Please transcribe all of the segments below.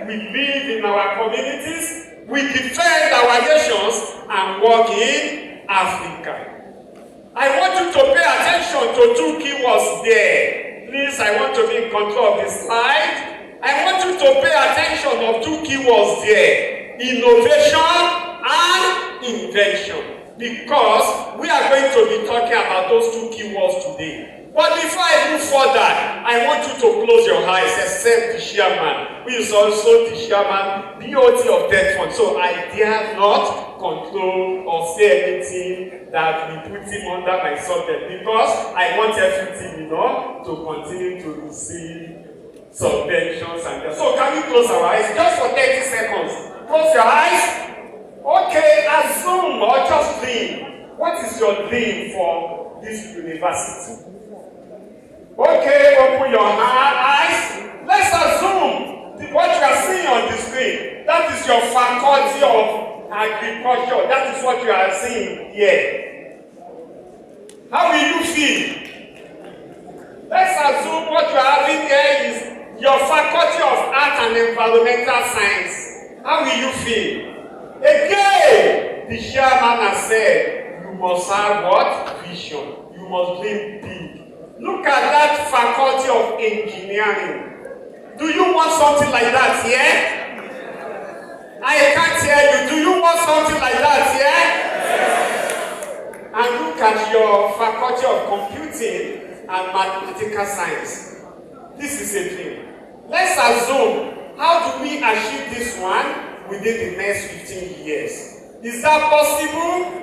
we live in our communities, we defend our nations, and work in Africa. I want you to pay attention to two keywords there. Please, I want to be in control of the slide. I want you to pay attention of two keywords there. Innovation and invention. Because we are going to be talking about those two keywords today. But before I move further, I want you to close your eyes, except the chairman, who is also the chairman, BOT of Debt Fund. So I dare not control or say anything that will put him under my subject, because I want everything, to continue to receive subventions and so can we close our eyes just for 30 seconds? Close your eyes. Okay, assume or just dream. What is your dream for this university? Okay, open your eyes. Let's assume what you are seeing on the screen. That is your faculty of agriculture. That is what you are seeing here. How will you feel? Let's assume what you are having here is your faculty of art and environmental science. How will you feel? Again, the chairman has said, you must have what? Vision. You must dream big. Look at that faculty of engineering. Do you want something like that here? Yeah? I can't hear you. Do you want something like that here? Yeah? And look at your faculty of computing and mathematical science. This is a dream. Let's assume, how do we achieve this one within the next 15 years? Is that possible?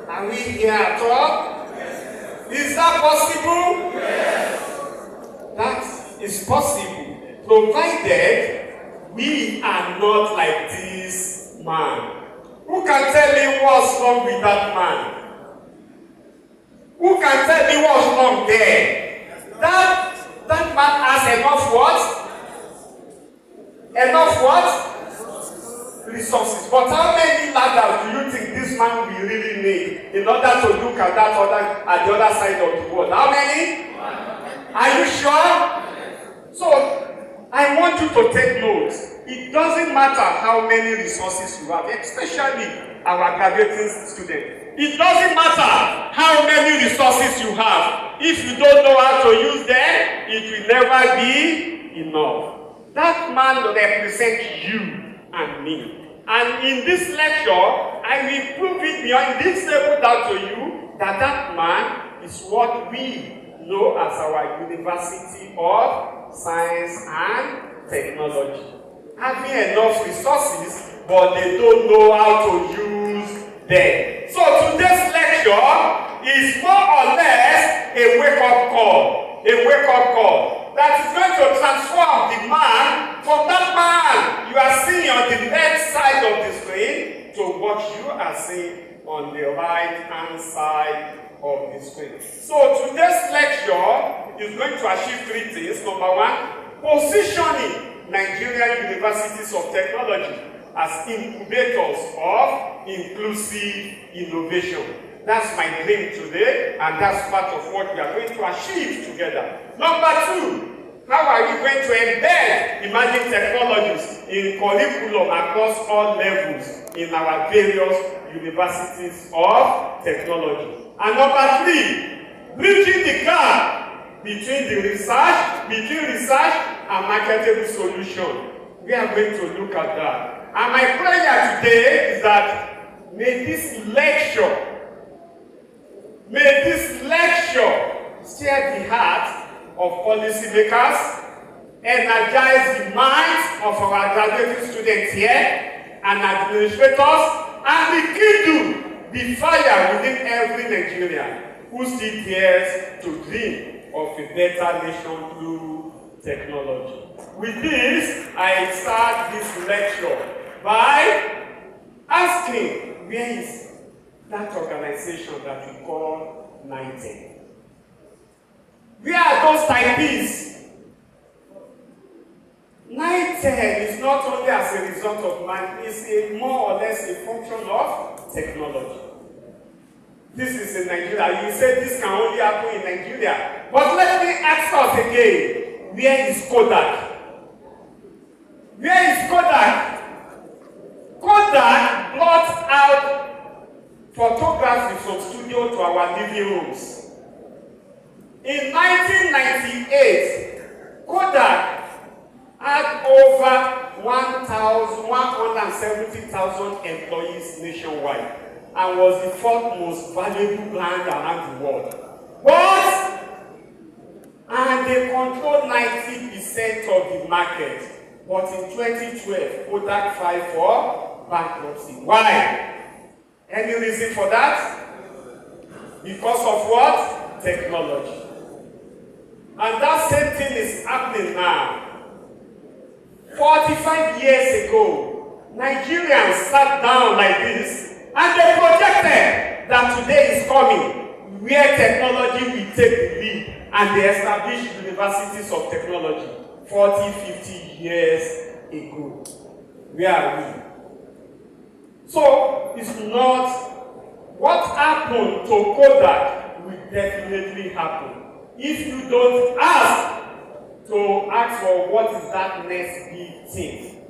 Are we here at all? Yes. Is that possible? Yes. That is possible, provided we are not like this man. Who can tell me what's wrong with that man? Who can tell me what's wrong there? That man has enough what? Enough what? Resources. But how many ladders do you think this man will really need in order to look at that at the other side of the world? How many? Are you sure? So I want you to take notes. It doesn't matter how many resources you have, especially our graduating students. It doesn't matter how many resources you have. If you don't know how to use them, it will never be enough. That man represents you and me. And in this lecture, I will prove it beyond this table down to you that man is what we know as our University of Science and Technology. Having enough resources, but they don't know how to use them. So today's lecture is more or less a wake-up call. A wake-up call that is going to transform the man from that man you are seeing on the left side of the screen to what you are seeing on the right-hand side of the screen. So today's lecture is going to achieve three things. Number one, positioning Nigerian universities of technology as incubators of inclusive innovation. That's my dream today, and that's part of what we are going to achieve together. Number two, how are we going to embed emerging technologies in curriculum across all levels in our various universities of technology? And number three, bridging the gap between research and marketable solution. We are going to look at that. And my prayer today is that may this lecture stir the heart of policymakers, energize the minds of our graduate students here and administrators, and rekindle the fire within every Nigerian who still dares to dream of a better nation through technology. With this, I start this lecture by asking, where is that organization that we call NITEC? Where are those typists? NITEC is not only as a result of man, it's a more or less a function of technology. This is in Nigeria. You say this can only happen in Nigeria. But let me ask us again, Where is Kodak? Where is Kodak? Kodak brought out photography from studio to our living rooms. In 1998, Kodak had over 170,000 employees nationwide and was the fourth most valuable brand around the world. And they controlled 90% of the market. But in 2012, Kodak filed for bankruptcy. Why? Any reason for that? Because of what? Technology. And that same thing is happening now. 45 years ago, Nigerians sat down like this and they projected that today is coming where technology will take the lead, and they established universities of technology 40, 50 years ago. Where are we? So, it's not what happened to Kodak will definitely happen. If you don't ask for what is that next big thing.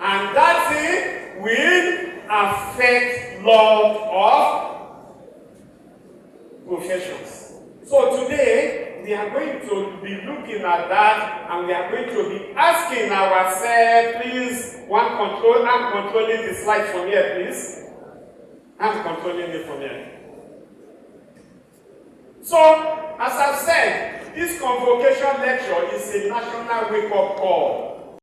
And that thing will affect lot of professions. So today, we are going to be looking at that, and we are going to be asking ourselves, please, I'm controlling the slide from here, please. I'm controlling it from here. So, as I've said, this convocation lecture is a national wake-up call.